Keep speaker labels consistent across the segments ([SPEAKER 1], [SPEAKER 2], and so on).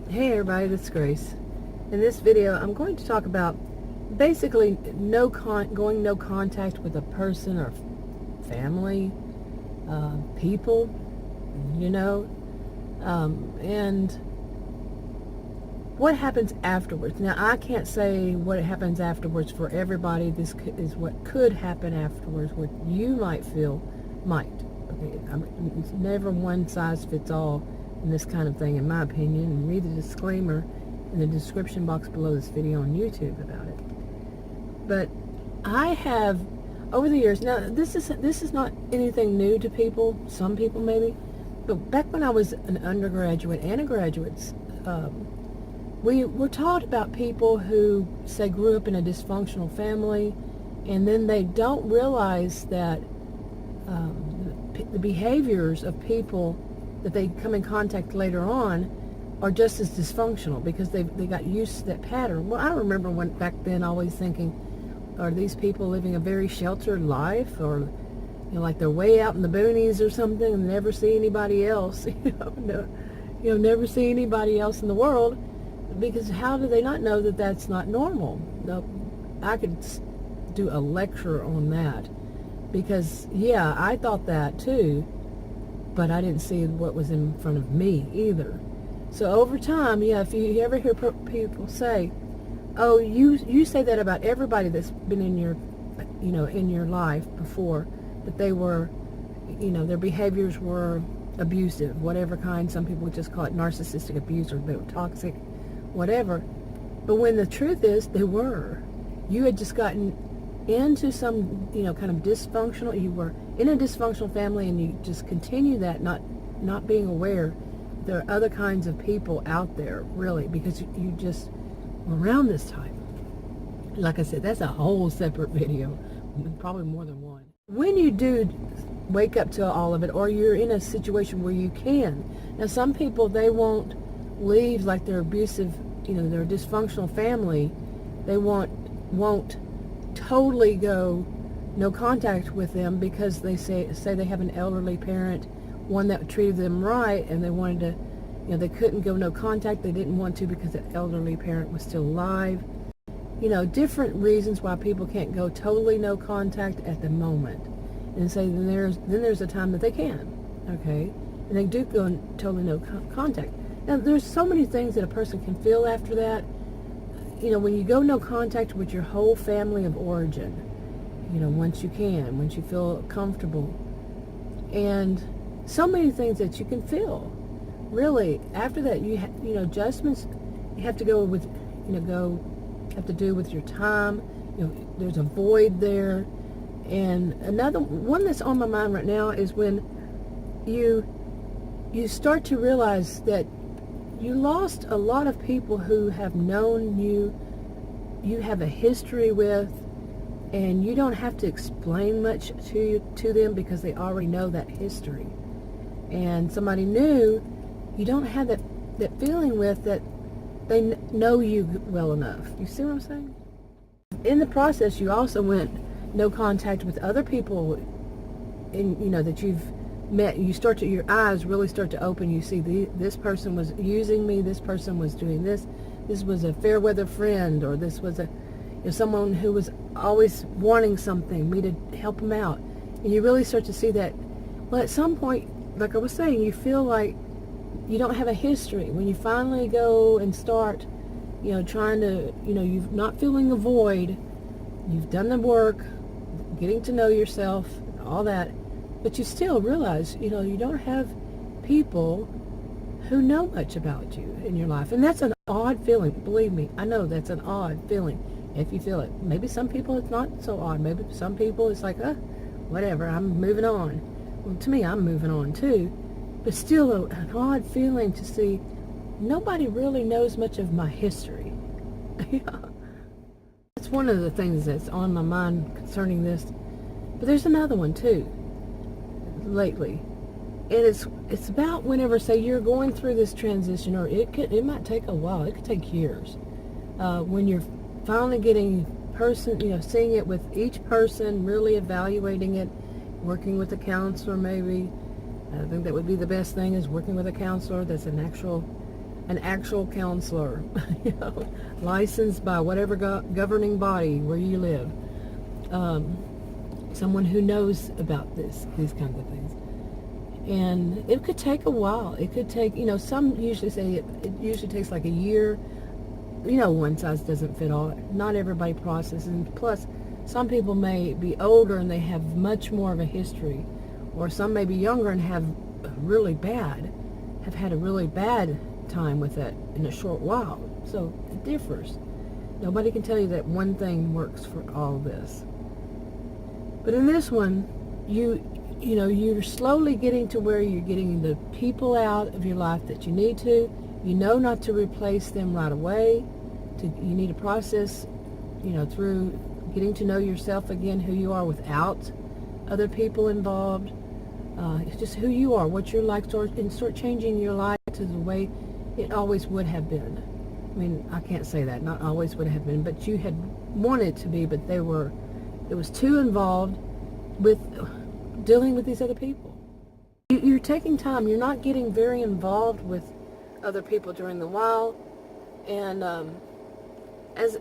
[SPEAKER 1] Hey everybody, this is Grace. In this video, I'm going to talk about basically going no contact with a person or family, people, and what happens afterwards. Now, I can't say what happens afterwards for everybody. This is what could happen afterwards, what you might feel might. Okay, it's never one size fits all in this kind of thing, in my opinion. And read the disclaimer in the description box below this video on YouTube about it. But I have, over the years, now this is not anything new to people, some people maybe, but back when I was an undergraduate and a graduate, we were taught about people who, say, grew up in a dysfunctional family, and then they don't realize that the behaviors of people that they come in contact later on are just as dysfunctional because they got used to that pattern. Well, I remember back then always thinking, are these people living a very sheltered life, or like they're way out in the boonies or something and never see anybody else, never see anybody else in the world, because how do they not know that that's not normal? I could do a lecture on that, because I thought that too, but I didn't see what was in front of me either. So over time, if you ever hear people say, oh, you say that about everybody that's been in your life before, that they were, their behaviors were abusive, whatever kind. Some people would just call it narcissistic abuse, or they were toxic, whatever. But when the truth is, they were. You had just gotten into some, kind of dysfunctional, you were in a dysfunctional family, and you just continue that, not being aware there are other kinds of people out there, really, because you just were around this type. Like I said, that's a whole separate video, probably more than one. When you do wake up to all of it, or you're in a situation where you can, now some people, they won't leave like their abusive, their dysfunctional family, they won't totally go no contact with them, because they say they have an elderly parent, one that treated them right, and they wanted to, they couldn't go no contact. They didn't want to because the elderly parent was still alive. Different reasons why people can't go totally no contact at the moment. And say then there's a time that they can, okay, and they do go totally no contact. Now there's so many things that a person can feel after that. When you go no contact with your whole family of origin, once you feel comfortable, and so many things that you can feel. Really, after that, adjustments you have to go with, have to do with your time. There's a void there. And another one that's on my mind right now is when you start to realize that you lost a lot of people who have known you have a history with, and you don't have to explain much to them because they already know that history. And somebody new, you don't have that feeling with, that they know you well enough. You see what I'm saying? In the process, you also went no contact with other people that you've met. Your eyes really start to open. You see, this person was using me, this person was doing this was a fair weather friend, or this was someone who was always wanting me to help them out. And you really start to see that. Well, at some point, like I was saying, you feel like you don't have a history. When you finally go and start, trying to, you're not feeling the void, you've done the work, getting to know yourself, all that, but you still realize, you don't have people who know much about you in your life. And that's an odd feeling. Believe me, I know that's an odd feeling if you feel it. Maybe some people it's not so odd. Maybe some people it's like, whatever, I'm moving on. Well, to me, I'm moving on too. But still an odd feeling to see nobody really knows much of my history. That's one of the things that's on my mind concerning this. But there's another one too, lately. And it's about whenever, say, you're going through this transition, or it might take a while. It could take years. When you're finally getting seeing it with each person, really evaluating it, working with a counselor maybe. I think that would be the best thing, is working with a counselor that's an actual an actual counselor, you know, licensed by whatever governing body where you live, someone who knows about these kinds of things. And it could take a while. It could take, you know, some usually say it usually takes like a year. You know, one size doesn't fit all. Not everybody processes. And plus, some people may be older and they have much more of a history. Or some may be younger and have had a really bad time with it in a short while. So it differs. Nobody can tell you that one thing works for all this. But in this one, you know, you're slowly getting to where you're getting the people out of your life that you need to. You know not to replace them right away. You need to process, you know, through getting to know yourself again, who you are without other people involved. It's just who you are, what you're like, and start changing your life to the way it always would have been. I mean, I can't say that, not always would have been, but you had wanted to be, but it was too involved with dealing with these other people. You're taking time. You're not getting very involved with other people during the while, and as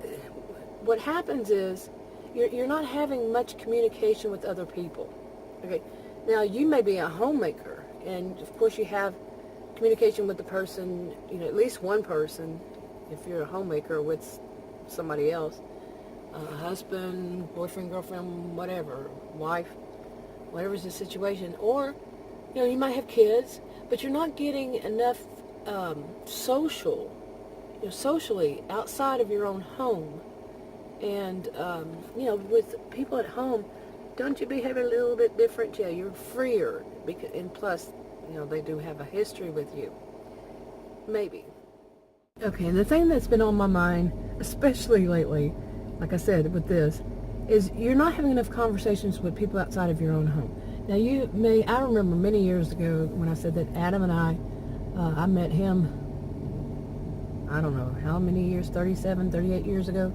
[SPEAKER 1] what happens is you're not having much communication with other people. Okay, now you may be a homemaker, and of course you have communication with the person, you know, at least one person, if you're a homemaker with somebody else, husband, boyfriend, girlfriend, whatever, wife, whatever's the situation. Or, you know, you might have kids, but you're not getting enough socially outside of your own home. And, you know, with people at home, don't you behave a little bit different? Yeah, you're freer, and plus, you know, they do have a history with you. Maybe. Okay, and the thing that's been on my mind, especially lately, like I said, with this, is you're not having enough conversations with people outside of your own home. Now, I remember many years ago when I said that Adam and I met him, I don't know how many years, 37, 38 years ago,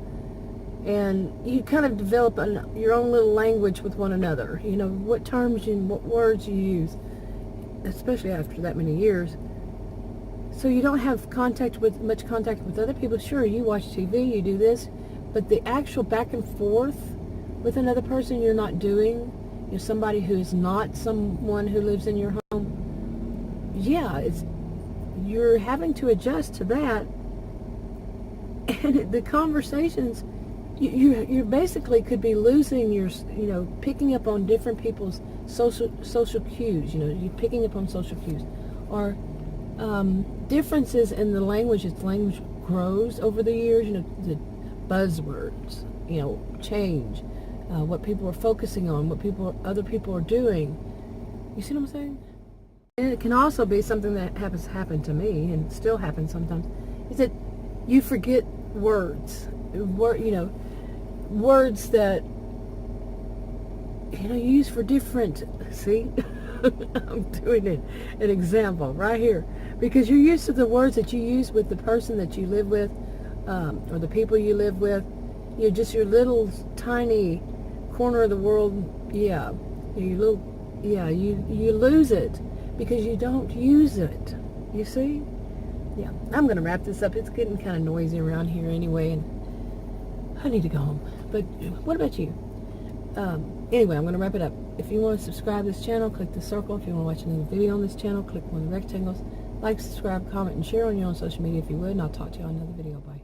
[SPEAKER 1] and you kind of develop your own little language with one another. You know, what terms and what words you use, especially after that many years. So you don't have much contact with other people. Sure, you watch TV, you do this, but the actual back and forth with another person you're not doing. You're somebody who is not someone who lives in your home. Yeah, you're having to adjust to that. And the conversations, you basically could be losing your, you know, picking up on different people's social cues. You know, you're picking up on social cues, or differences in the language as the language grows over the years. You know, the buzzwords, you know, change, what people are focusing on, what other people are doing. You see what I'm saying? And it can also be something that happened to me, and still happens sometimes, is that you forget words, you know, words that, you know, you use for different, see? I'm doing an example right here, because you're used to the words that you use with the person that you live with, or the people you live with. You're just your little tiny corner of the world. Yeah, you lose it because you don't use it. You see? Yeah, I'm going to wrap this up. It's getting kind of noisy around here anyway, and I need to go home. But what about you? Anyway, I'm going to wrap it up. If you want to subscribe to this channel, click the circle. If you want to watch another video on this channel, click one of the rectangles. Like, subscribe, comment, and share on your own social media if you would, and I'll talk to you on another video. Bye.